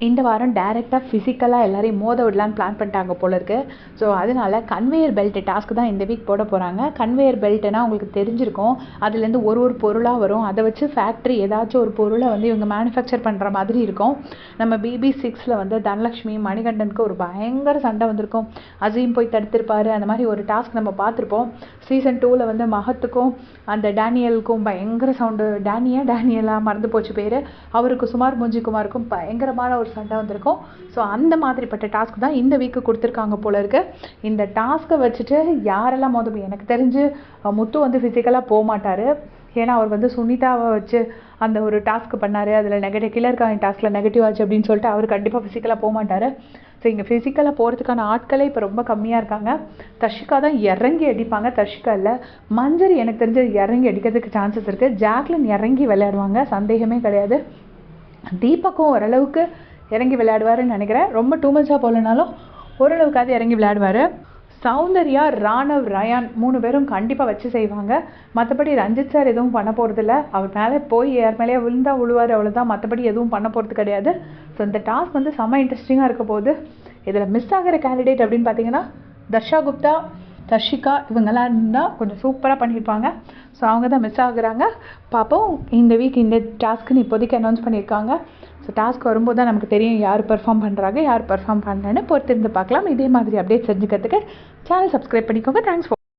இந்த வாரம் டைரெக்டாக ஃபிசிக்கலாக எல்லாரையும் மோத விடலான்னு பிளான் பண்ணிட்டாங்க போல இருக்கு. ஸோ அதனால கன்வேயர் பெல்ட் டாஸ்க் தான் இந்த வீக் போட போகிறாங்க. கன்வேயர் பெல்ட்னா உங்களுக்கு தெரிஞ்சிருக்கும், அதுலேருந்து ஒரு ஒரு பொருளாக வரும். அதை வச்சு ஃபேக்ட்ரி ஏதாச்சும் ஒரு பொருளை வந்து இவங்க மேனுஃபேக்சர் பண்ணுற மாதிரி இருக்கும். நம்ம BB6 வந்து தனலட்சுமி மணிகண்டனுக்கு ஒரு பயங்கர சண்டை வந்திருக்கும். அசீம் போய் தடுத்திருப்பாரு. அந்த மாதிரி ஒரு டாஸ்க் நம்ம பார்த்துருப்போம். சீசன் 2 வந்து மகத்துக்கும் அந்த டேனியலுக்கும் பயங்கர சவுண்டு, டேனியலா மறந்து போச்சு பேர், அவருக்கு சுமார் மூஞ்சிக்குமாருக்கும் பயங்கரமான ஒரு சண்டை வந்திருக்கும். ஸோ அந்த மாதிரிப்பட்ட டாஸ்க் தான் இந்த வீக்கு கொடுத்துருக்காங்க போல இருக்கு. இந்த டாஸ்க்கை வச்சுட்டு யாரெல்லாம் எனக்கு தெரிஞ்சு முத்து வந்து ஃபிசிக்கலாக போக மாட்டார். ஏன்னா அவர் வந்து சுனிதாவை வச்சு அந்த ஒரு டாஸ்க் பண்ணார், அதில் கில்லர் காயின் டாஸ்கில் நெகட்டிவ் ஆச்சு அப்படின்னு சொல்லிட்டு அவர் கண்டிப்பாக ஃபிசிக்கலாக போக மாட்டார். ஸோ இங்கே ஃபிசிக்கலாக போகிறதுக்கான ஆட்களே இப்போ ரொம்ப கம்மியாக இருக்காங்க. தர்ஷிகா தான் இறங்கி அடிப்பாங்க. தர்ஷிகா இல்லை, மஞ்சரி எனக்கு தெரிஞ்சு இறங்கி அடிக்கிறதுக்கு சான்சஸ் இருக்குது. ஜாக்லின் இறங்கி விளையாடுவாங்க, சந்தேகமே கிடையாது. தீபக்கும் ஓரளவுக்கு இறங்கி விளையாடுவாருன்னு நினைக்கிறேன். ரொம்ப டூ மச்சாக போகலனாலும் ஓரளவுக்காவது இறங்கி விளையாடுவார். சௌந்தர்யா, ராணவ், ரயான் 3 பேரும் கண்டிப்பாக வச்சு செய்வாங்க. மற்றபடி ரஞ்சித் சார் எதுவும் பண்ண போகிறதில்ல. அவர் மேலே போய் யார் மேலேயே விழுந்தால் அவ்வளோதான், மற்றபடி எதுவும் பண்ண போகிறது கிடையாது. ஸோ இந்த டாஸ்க் வந்து செம்ம இன்ட்ரெஸ்டிங்காக இருக்க போகுது. இதில் மிஸ் ஆகிற கேண்டிடேட் அப்படின்னு பார்த்தீங்கன்னா தர்ஷா குப்தா, தர்ஷிகா இவங்கெல்லாம் இருந்தால் கொஞ்சம் சூப்பராக பண்ணியிருப்பாங்க. ஸோ அவங்க தான் மிஸ் ஆகுறாங்க. பார்ப்போம். இந்த வீக் இந்த டாஸ்க்குன்னு இப்போதைக்கு அனௌன்ஸ் பண்ணியிருக்காங்க. ஸோ டாஸ்க் வரும்போது தான் நமக்கு தெரியும் யார் பெர்ஃபார்ம் பண்ணுறாங்க, யார் பெர்ஃபார்ம் பண்ணலன்னு பொறுத்திருந்து பார்க்கலாம். இதே மாதிரி அப்டேட் செஞ்சுக்கிறதுக்கு சேனல் சப்ஸ்கிரைப் பண்ணிக்கோங்க. Thanks for